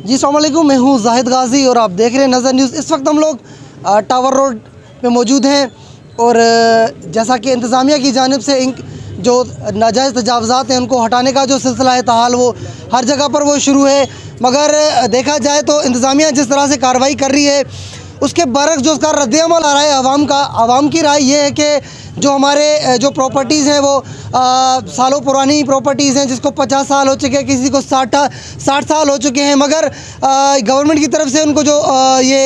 जी अस्सलाम वालेकुम, मैं हूँ जाहिद गाजी और आप देख रहे हैं नज़र न्यूज़। इस वक्त हम लोग टावर रोड पे मौजूद हैं और जैसा कि इंतज़ामिया की जानिब से इन जो नाजायज़ तजावज़ात हैं उनको हटाने का जो सिलसिला है ताहाल वो हर जगह पर वो शुरू है, मगर देखा जाए तो इंतज़ामिया जिस तरह से कार्रवाई कर रही है उसके बरक्स जो उसका रद्द-ए-अमल आ रहा है आवाम की राय ये है कि जो हमारे जो प्रॉपर्टीज़ हैं वो सालों पुरानी प्रॉपर्टीज़ हैं जिसको 50 साल हो चुके हैं, किसी को 60 साल हो चुके हैं, मगर गवर्नमेंट की तरफ से उनको जो ये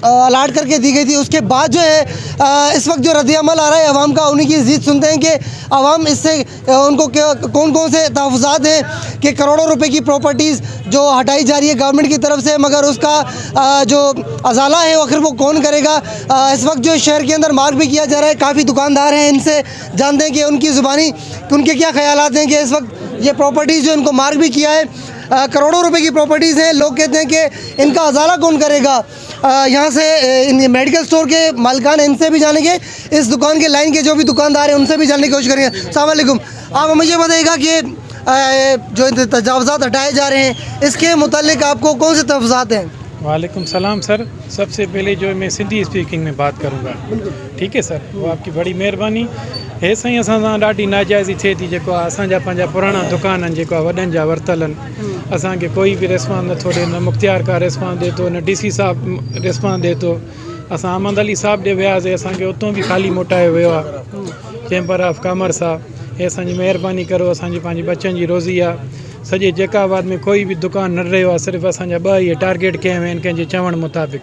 अलाट करके दी गई थी उसके बाद जो है इस वक्त जो रद्द-ए-अमल आ रहा है आवाम का, उन्हीं की ज़िद सुनते हैं कि आवाम इससे उनको कौन कौन से तहफ़्फ़ुज़ात हैं कि करोड़ों रुपए की प्रॉपर्टीज़ जो हटाई जा रही है गवर्नमेंट की तरफ से, मगर उसका जो अज़ाला है आखिर वो कौन करेगा। इस वक्त जो शहर के अंदर मार्क भी किया जा रहा है, काफ़ी दुकानदार हैं, इनसे जानते हैं कि उनकी ज़ुबानी उनके क्या ख़यालात हैं कि इस वक्त ये प्रॉपर्टीज़ जो इनको मार्क भी किया है करोड़ों रुपए की प्रॉपर्टीज़ हैं। लोग कहते हैं कि इनका अज़ाला कौन करेगा। यहाँ से इन मेडिकल स्टोर के मालिकान हैं, इनसे भी जानेंगे, इस दुकान के लाइन के जो भी दुकानदार हैं उनसे भी जानने की कोशिश करेंगे। अस्सलाम वालेकुम, आप मुझे बताइएगा कि जो तजावज़ात हटाए जा रहे हैं इसके मुतालिक आपको कौन से तहफ़्फ़ुज़ात हैं। वालेकुम सलाम सर। सबसे पहले जो मैं सिंधी स्पीकिंग में बात करूँगा, ठीक है सर, वो आपकी बड़ी मेहरबानी है। साईं असां सां ॾाढी नाजाइज़ी थिए थी, जेको आहे असांजा पंहिंजा पुराणा दुकान आहिनि जेको आहे वॾनि जा वरितल आहिनि, असांखे कोई बि रिस्पॉन्स नथो ॾिए, न मुख्तियार का रिस्पॉन्स ॾिए थो, न DC साहब रिस्पॉन्स ॾिए थो। असां अहमद अली साहब ॾे वियासीं, असांखे उतां बि ख़ाली मोटायो वियो आहे चैम्बर ऑफ कॉमर्स आहे। हे असांजी महिरबानी करो, असांजी पंहिंजी बच्चनि जी रोज़ी आहे। सॼे जेकाबाद में कोई बि दुकान न रहियो आहे, सिर्फ़ु असांजा 2 इहे टारगेट कया विया आहिनि कंहिंजे चवण मुताबिक़।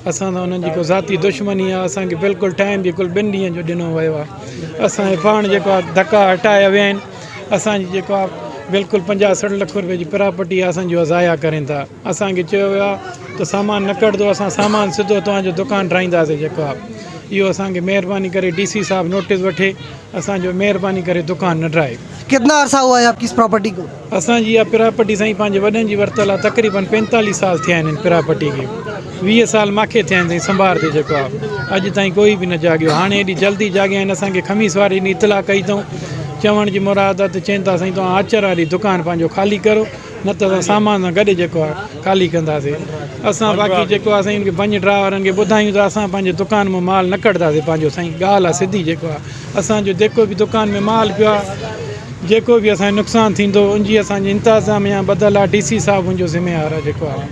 असां सां उन्हनि जी को ज़ाती दुश्मनी आहे, असांखे बिल्कुलु टाइम बि कुल 2 ॾींहंनि जो ॾिनो वियो आहे। असांजे पाण जेको आहे धका हटाया विया आहिनि, असांजी जेको आहे बिल्कुलु 50-60 लख रुपए जी प्रॉपर्टी आहे असांजो ज़ाया करनि था। असांखे चयो वियो आहे त सामान न कढंदो, असां सामान सिधो तव्हांजो दुकानु ठाहींदासीं। जेको आहे इहो असांखे महिरबानी करे DC साहब नोटिस वठे, असांजो महिरबानी करे दुकानु न ठाहे। कितना अरसा हुआ है आपकी इस प्रॉपर्टी को। असांजी इहा प्रॉपर्टी साईं पंहिंजे वॾनि जी वरितल आहे, तक़रीबन 45 साल थिया आहिनि हिन प्रॉपर्टी खे। 20 साल मूंखे थिया आहिनि साईं संभालते, जेको आहे अॼु ताईं कोई बि न जाॻियो। हाणे एॾी जल्दी जाॻिया आहिनि, असांखे ख़मीस वारी नी इतला कई अथऊं, चवण जी मुराद आहे त चवनि था साईं तव्हां आचर वारी दुकानु पंहिंजो ख़ाली करो, न त असां सामान सां गॾु जेको आहे ख़ाली कंदासीं। असां बाक़ी जेको आहे साईं उनखे पंज ड्राइवरनि वारनि खे ॿुधायूं त असां पंहिंजे दुकान में माल न कढंदासीं पंहिंजो। साईं ॻाल्हि आहे सिधी, जेको आहे असांजो जेको बि दुकान में माल पियो आहे, जेको बि असांजो नुक़सानु थींदो उनजी असांजी इंतज़ामिया बदल आहे। DC साहब उनजो ज़िम्मेवार आहे। जेको आहे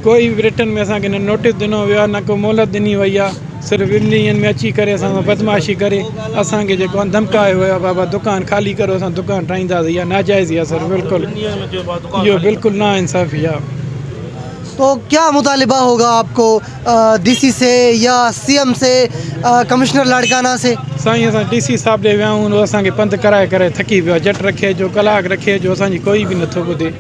कोई बि रिटर्न में असांखे न नोटिस ॾिनो वियो आहे, न को मोहलत ॾिनी वई आहे। सिर्फ़ु 2 ॾींहंनि में अची करे असां सां बदमाशी करे असांखे जेको आहे धमकायो वियो आहे, बाबा दुकानु ख़ाली करो, असां दुकानु ठाहींदासीं। इहा नाजाइज़ी आहे सर, बिल्कुलु इहो बिल्कुलु नाइंसाफ़ी आहे। तो क्या मुतालिबा होगा आपको DC से या CM से, कमिश्नर लाड़काना से। साईं असां DC साहब ॾे विया आहियूं, उहो असांखे पंधु कराए करे थकी पियो आहे। झटि रखे जो, कलाक रखे जो, असांजी कोई बि नथो ॿुधे।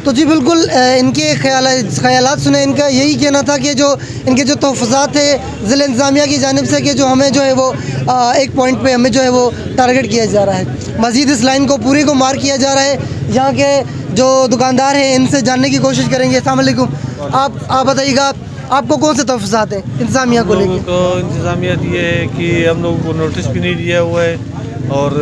तो जी बिल्कुल इनके ख्यालात सुने। इनका यही कहना था कि जो इनके जो तहफ़्फ़ुज़ात है ज़िला इंतज़ामिया की जानिब से कि जो हमें जो है वो एक पॉइंट पे हमें जो है वो टारगेट किया जा रहा है। मज़ीद इस लाइन को पूरी को मार्क किया जा रहा है। यहाँ के जो दुकानदार हैं इनसे जानने की कोशिश करेंगे। अस्सलाम वालेकुम, आप बताइएगा आपको कौन से तहफ़्फ़ुज़ात हैं इंतज़ामिया को लेकर। तो इंतज़ामिया ये है कि हम लोगों को नोटिस भी नहीं दिया हुआ है और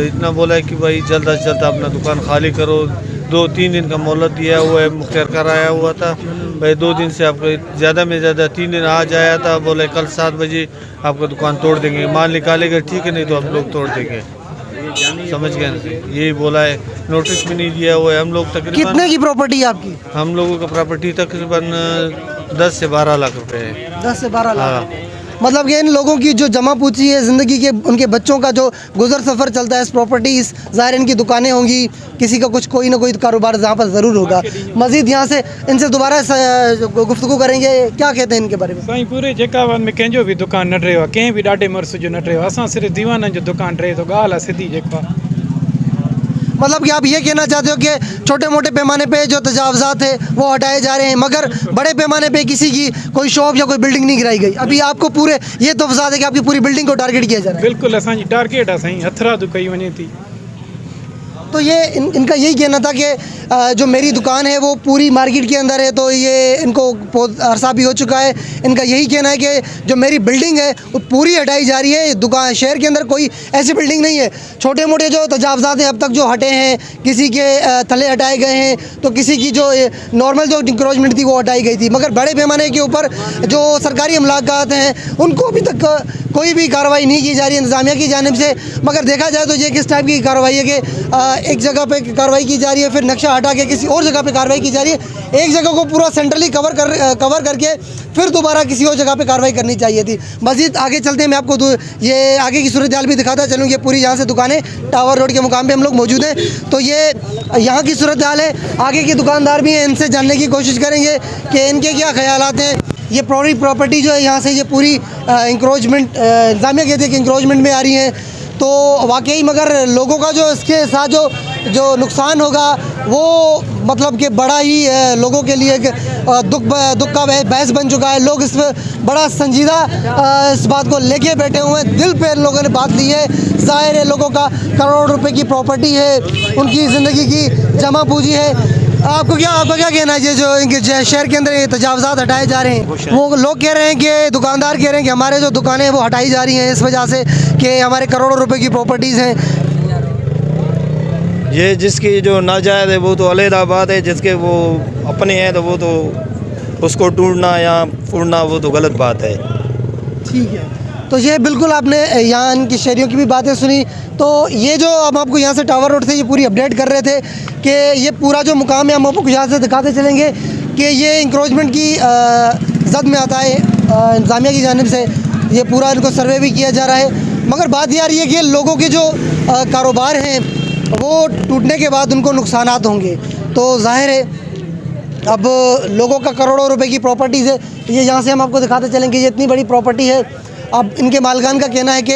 इतना बोला है कि भाई जल्द अज जल्द अपना दुकान खाली करो। 2-3 दिन का मोहलत दिया हुआ है, मुख्तियार कराया हुआ था भाई 2 दिन से आपको ज़्यादा में ज़्यादा 3 दिन आज आया था, बोले कल 7 बजे आपका दुकान तोड़ देंगे, माल निकालेगा ठीक है, नहीं तो हम लोग तोड़ देंगे। समझ गए ना, यही बोला है। नोटिस भी नहीं दिया हुआ है। हम लोग तकरीबन कितने की प्रॉपर्टी है आपकी। हम लोगों का प्रॉपर्टी तकरीबन 10 से 12 लाख रुपए है। 10 से 12 लाख। मतलब कि इन लोगों की जो जमा पूंजी है ज़िंदगी के, उनके बच्चों का जो गुजर सफ़र चलता है इस प्रॉपर्टी, ज़ाहिर इनकी दुकानें होंगी, किसी का कुछ कोई ना कोई कारोबार जहाँ पर ज़रूर होगा। मज़ीद यहाँ से इनसे दोबारा गुफ्तगू करेंगे, क्या कहते हैं इनके बारे में। साईं पूरे जेकाबाद में कंहिंजो बि दुकानु न रहियो आहे, कंहिं बि ॾाढे मर्स जो न रहियो आहे। असां सिर्फ़ु दीवाननि जो दुकानु रहे थो। ॻाल्हि आहे सिधी, जेको आहे मतलब कि आप ये कहना चाहते हो कि छोटे मोटे पैमाने पे जो तजावज़ात है वो हटाए जा रहे हैं, मगर बड़े पैमाने पे किसी की कोई शॉप या कोई बिल्डिंग नहीं गिराई गई। अभी आपको पूरे ये तहफ़्फ़ुज़ात है कि आपकी पूरी बिल्डिंग को टारगेट किया जा रहा है। बिल्कुलु असांजी टारगेट आहे साईं, हथरादू कई वञे थी। तो ये इनका यही कहना था कि जो मेरी दुकान है वो पूरी मार्केट के अंदर है, तो ये इनको अरसा भी हो चुका है। इनका यही कहना है कि जो मेरी बिल्डिंग है वो पूरी हटाई जा रही है। दुकान शहर के अंदर कोई ऐसी बिल्डिंग नहीं है। छोटे मोटे जो तजावज़ात हैं अब तक जो हटे हैं, किसी के थले हटाए गए हैं, तो किसी की जो नॉर्मल जो इंक्रोचमेंट थी वो हटाई गई थी, मगर बड़े पैमाने के ऊपर जो सरकारी अमलाकात हैं उनको अभी तक कोई भी कार्रवाई नहीं की जा रही है इंतज़ामिया की जानिब से। मगर देखा जाए तो ये किस टाइप की कार्रवाई है कि एक जगह पे कार्रवाई की जा रही है, फिर नक्शा हटा के किसी और जगह पे कार्रवाई की जा रही है। एक जगह को पूरा सेंट्रली कवर करके फिर दोबारा किसी और जगह पे कार्रवाई करनी चाहिए थी। मज़ीद आगे चलते हैं, मैं आपको ये आगे की सूरत हाल भी दिखाता चलूँ। ये पूरी यहाँ से दुकानें टावर रोड के मुकाम पे हम लोग मौजूद हैं, तो ये यहाँ की सूरत हाल है। आगे के दुकानदार भी हैं, इनसे जानने की कोशिश करेंगे कि इनके क्या ख़यालात हैं। ये पूरी प्रॉपर्टी जो है यहाँ से ये पूरी इंक्रोचमेंट, इंतज़ामिया कहते हैं कि इंक्रोचमेंट में आ रही हैं, तो वाकई मगर लोगों का जो इसके साथ जो नुकसान होगा वो मतलब कि बड़ा ही लोगों के लिए दुख का बहस बन चुका है। लोग इस पर बड़ा संजीदा इस बात को लेके बैठे हुए हैं, दिल पे लोगों ने बात ली है। ज़ाहिर है लोगों का करोड़ रुपए की प्रॉपर्टी है, उनकी ज़िंदगी की जमा पूंजी है। आपका क्या कहना है? ये जो इनके शहर के अंदर ये तजावज़ात हटाए जा रहे हैं, वो लोग कह रहे हैं कि दुकानदार कह रहे हैं कि हमारे जो दुकानें हैं वो हटाई जा रही हैं इस वजह से कि हमारे करोड़ों रुपए की प्रॉपर्टीज़ हैं। ये जिसकी जो नाजायज़ है वो तो अलहदा बात है, जिसके वो अपने हैं तो वो तो उसको टूटना या फूटना वो तो गलत बात है। ठीक है, तो ये बिल्कुल आपने यहाँ इनकी शहरियों की भी बातें सुनी। तो ये जो हम आपको यहाँ से टावर रोड से ये पूरी अपडेट कर रहे थे कि ये पूरा जो मुकाम है हम आपको यहाँ से दिखाते चलेंगे कि ये इंक्रोचमेंट की जद में आता है इंतज़ामिया की जानिब से। ये पूरा इनको सर्वे भी किया जा रहा है, मगर बात ये आ रही है कि लोगों के जो कारोबार हैं वो टूटने के बाद उनको नुकसानात होंगे। तो जाहिर है अब लोगों का करोड़ों रुपए की प्रॉपर्टीज़ है, ये यहाँ से हम आपको दिखाते चलेंगे। ये इतनी बड़ी प्रॉपर्टी है, अब इनके मालकान का कहना है कि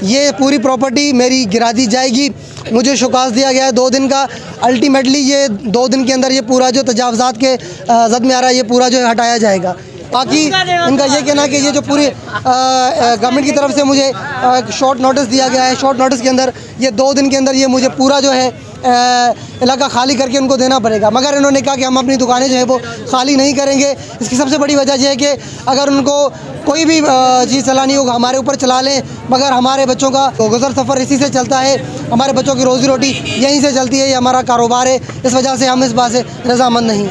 ये पूरी प्रॉपर्टी मेरी गिरा दी जाएगी। मुझे शौकास दिया गया है 2 दिन का, अल्टीमेटली ये 2 दिन के अंदर ये पूरा जो तजावज़ात के जद में आ रहा है ये पूरा जो है हटाया जाएगा। बाकी इनका ये कहना है कि ये जो पूरी गवर्नमेंट की तरफ से मुझे शॉर्ट नोटिस दिया गया है, शॉर्ट नोटिस के अंदर ये 2 दिन के अंदर ये मुझे पूरा जो है इलाका खाली करके उनको देना पड़ेगा। मगर इन्होंने कहा कि हम अपनी दुकानें जो है वो खाली नहीं करेंगे। इसकी सबसे बड़ी वजह यह है कि अगर उनको कोई भी चीज़ चलानी होगा हमारे ऊपर चला लें, मगर हमारे बच्चों का गुज़र सफ़र इसी से चलता है, हमारे बच्चों की रोज़ी रोटी यहीं से चलती है, ये हमारा कारोबार है। इस वजह से हम इस बात से रज़ामंद नहीं हैं।